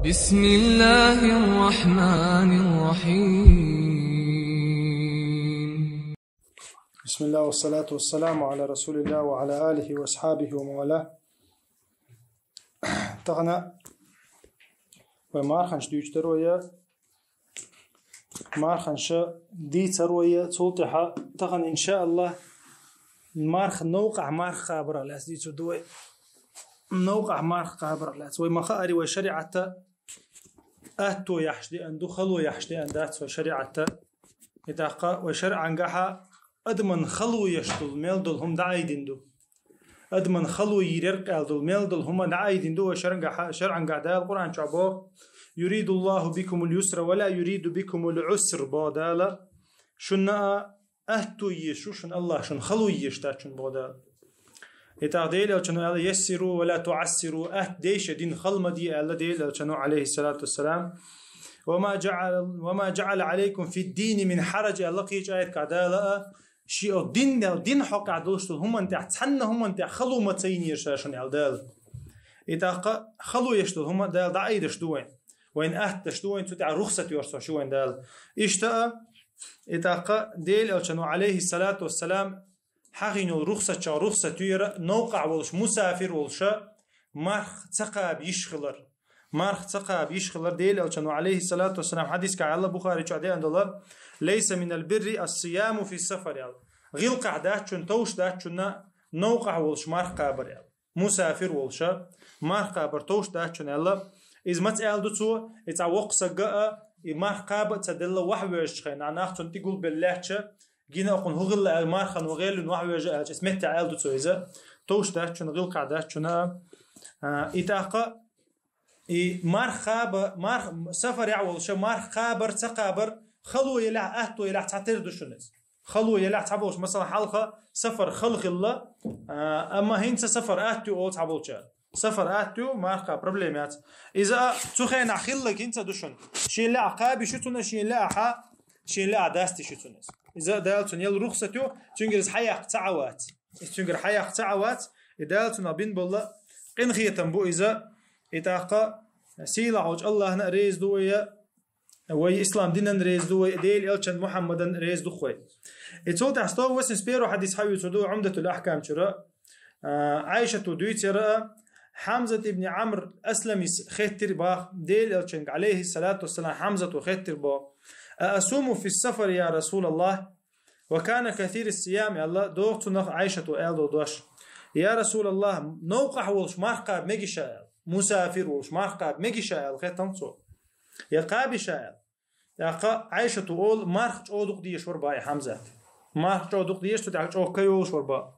بسم الله الرحمن الرحيم. بسم الله والصلاة والسلام على رسول الله وعلى آله وأصحابه وموالاه. تغنى ومارخنش ديوش تروية مارخنش دي تروية تولتها تغنى إن شاء الله مارخ نوقع مارخ خابر لاس دي تدوي نوقع مارخ خابر لاس ومخاري وشريعة أهتو يحشدي أندو خلو يحشدي أندات وشريعة إتاقا وشرعا قاحا أدمن خلو يشتل ميلدل هم دعايدين دو أدمن خلو يرق ألدل ميلدل هم دعايدين دو وشرعا قاعدة القرآن شعبه يريد الله بكم اليسر ولا يريد بكم العسر بادالا شنا أهتو يشو شن الله شن خلو يشتات شن بادالا إتاقديل أو يسروا ولا تعسروا ديش دين خلمدي ألا ديل أو عليه الصلاة والسلام وما جعل عليكم في الدين من حرج الله قيج آيات كعدالة شيء الدين حق عدلشتل هم أنت تحن هم أنت خلو متين يرشاشن عدال إتاق خلو يشتل هم دال دعيدش دوين وين تشدوين تتع رخصة يرشاشوين دال إشتاء إتاق ديل أو عليه الصلاة والسلام حقينو رخصة تيرا نوقع ولش مسافر ولش مرخ تقاب يشخلر ديل ألشانو عليه الصلاة والسلام حديث كعلا بخاري شعدي عند الله ليس من البر الصيام في السفر يلا غيل قعدات شن توش دات شن نوقع ولش مرخ قابر يلا مسافر ولش مرخ قابر توش دات شن يلا إذا ما تقال دتو إذا وقصة جاء مرخ قابر تدل وحويش خين أنا أختن تقول بالله جينا أقول هغل المارخن وغيل نوع وجه اسمه تعال دو تويزا توش ده شن غيل قعدات شنا إتاقة مارخ سفر يعول شو مارخ خابر تقابر خلو يلع أهتو يلع تعتير دو شنز خلو يلع تعبوش مثلا حلقة سفر خلق الله أما هين سفر أهتو أو تعبوش سفر أهتو مارخ بروبليمات إذا تخين أخلك هين تدوشن شيء لا عقابي شتونا شيء لا داستي شتونس إذا دالتون يل رخصتو تنجرز حياق تعوات تنجر حياق تعوات دالتون بين بالله قنخية تنبو إذا إتاقا سيلا عوج الله هنا ريز دوية وي إسلام دينا ريز دوية ديل إلشان محمدا ريز دوخوي إتوت عستو وسن سبيرو حديث حيو تدو عمدة الأحكام شراء عائشة دويت رأى حمزة ابن عمرو أسلمي خيتر باخ ديل إلشان عليه الصلاة والسلام حمزة وخيتر باخ أصوم في السفر يا رسول الله وكان كثير الصيام يا الله دوغت نخ عائشة وآل دوش يا رسول الله نوقع ولش مارقاب ميجي شايل مسافر ولش مارقاب ميجي شايل خيتنصو يا قابي شايل يا عائشة وآل مارق أودق ديش وربا حمزة مارق أودق ديش تدعك أو كيوش وربا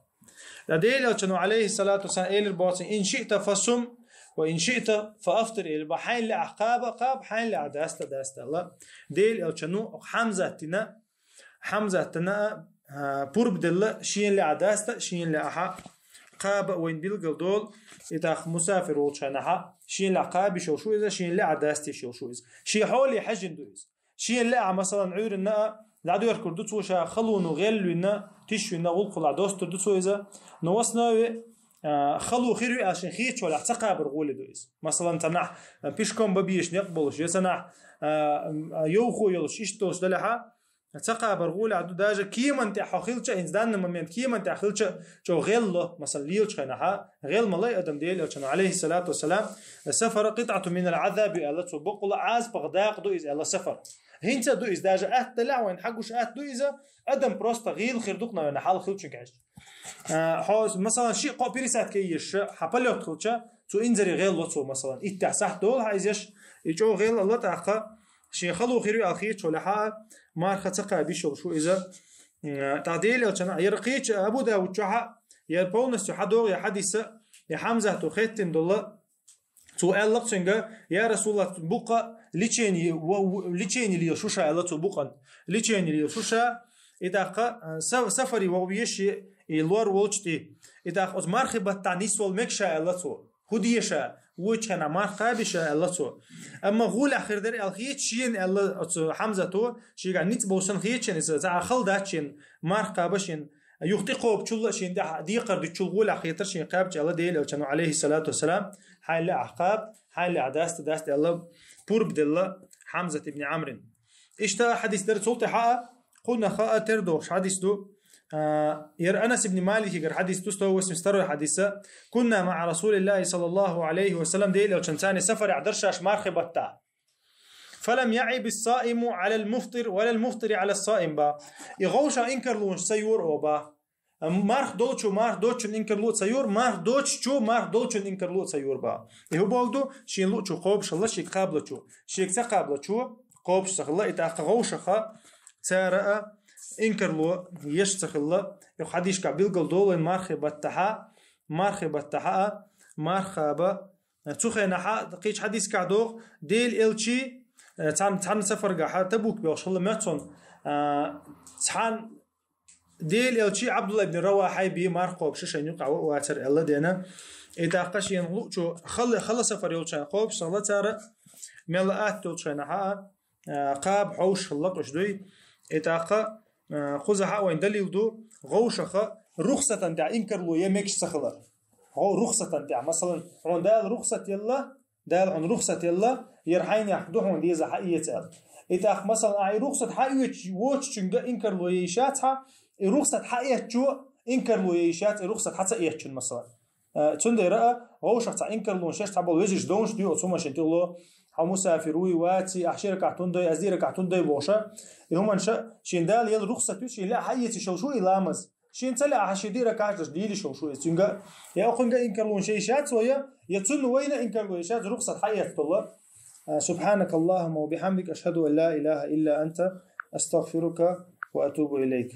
لديل كانوا عليه الصلاة والسلام إلى الباطن إن شئت فصم وإن شئت فأفطر إلى بحين لعقابة قاب حين لعداست الله ديل كانوا حمزة تنا بورب دل شين لعداست شين لعها قاب وين بيلقل دول إتاخ مسافر وشنها شين لعقاب شو إذا شين لعداست شو إذا شي حولي حجن دويز شين لع مثلا عير النا لعدو يركض دوت وشا خلون وغيل لنا تشوي نقول قل عداست دوت إذا نوصنا خلو خيري عشان خيتش ولا تقابر غول دويز مثلا تنح بيشكم ببيش نقبلش يسنح يوخو يلش إشتوش دلها تقابر غول عدو داجة كيما انت حخيلش إنسان ممن كيما انت حخيلش جو غيله مثلا ليلش خناها غيل ملاي أدم ديل كانوا عليه الصلاة والسلام السفر قطعة من العذاب الله تبقى عاز بغداق دويز الله سفر هنت دويز داجة أهتلع وين حقوش دويزة أدم بروستا غيل خيردقنا وين حال خيلش كعش حاس مثلا شيء قابيرسات كيش حبليوت خلشة تو إنزري غير لطو مثلا إتحسح دول عايزش يجو غير الله تعقى شيء خلو خيري أخير شو لحا ما خطقة بيشو شو إذا تعديل أو يرقيش أبو داود شها يبونس حدور يا حديث يا حمزة تختن دول تو الله تنجا يا رسول الله بقى ليشيني لي شوشة الله تبقى ليشيني لي شوشة إذا سفري وبيش الوار وجتي إذا أز مرخبة تعنيس والمكشة الله تو هديشة وجهنا مرخبة بشة الله تو أما غول آخر در الخيت شين الله حمزة تو شيء عن نيت بوسن خيت شين إذا خل داتشين مرخبة شين يخطئوا بتشل شين دي قرد تشلغول أخيتر شين قاب الله ديل أو كانوا عليه الصلاة والسلام حال عقاب حال عداست الله بورب دل حمزة بن عمرو إشتا حديث در سلطة حقا قلنا خاء تردوش حديث دو ير أنس بن مالك يقر حديث تستوى واسمستر حديثة كنا مع رسول الله صلى الله عليه وسلم ديل أو كان سفر عدرشاش مارخبتا فلم يعيب الصائم على المفطر ولا المفطر على الصائم با يغوشا إنكر لونش سيور أو با مارخ دوتشو إنكر لوت سيور مارخ دوتشو إنكر لوت سيور با يهو بولدو شين لوتشو قوبش الله شيك قابلتشو شيك تقابلتشو قوبش سخلا إتاق غوشخا تارا إنكر لو يشتخ الله يو حديش كابيلقل دولين مارخ بتحا با تخينا حا قيش حديث كعدوغ ديل إلشي تحن سفر قاحة تبوك بيوش الله ماتون تحن ديل إلشي عبد الله بن رواحي بي مارخو بششن يقع واتر الله دينا إتاقش ينغلوشو خل سفر يوشان خوب صلى تارا ملآت توشان حا قاب حوش الله قشدوي إتاقا خوزها وين دليل دو غوشخة رخصة دع إنكر لو يمكش سخلا هو رخصة دع مثلا عن دال رخصة يلا دال عن رخصة يلا يرحين يحدوهم ديزا حقيقة إتاخ مثلا أي رخصة حقيقة ووتش تنجا إنكر لو يشاتها رخصة حقيقة جو إنكر لو يشات رخصة حتى إيش مثلا تندرا غوشخة إنكر لو شاش تعبوا ويجش دونش ديو أصوم عشان تقوله مسافروي واتي أحشرك عتوندي أزديرك عتوندي بوشة هم أنشأ شين دال يل رخصة توشي لا حيتي شو يلامز شين تلا أحشديرك عشدش ديلي شو يتنجا يا أخونا إنكر لون شيء شات ويا يتسن وين إنكر لون شات رخصة حياة الله سبحانك اللهم وبحمدك أشهد أن لا إله إلا أنت أستغفرك وأتوب إليك.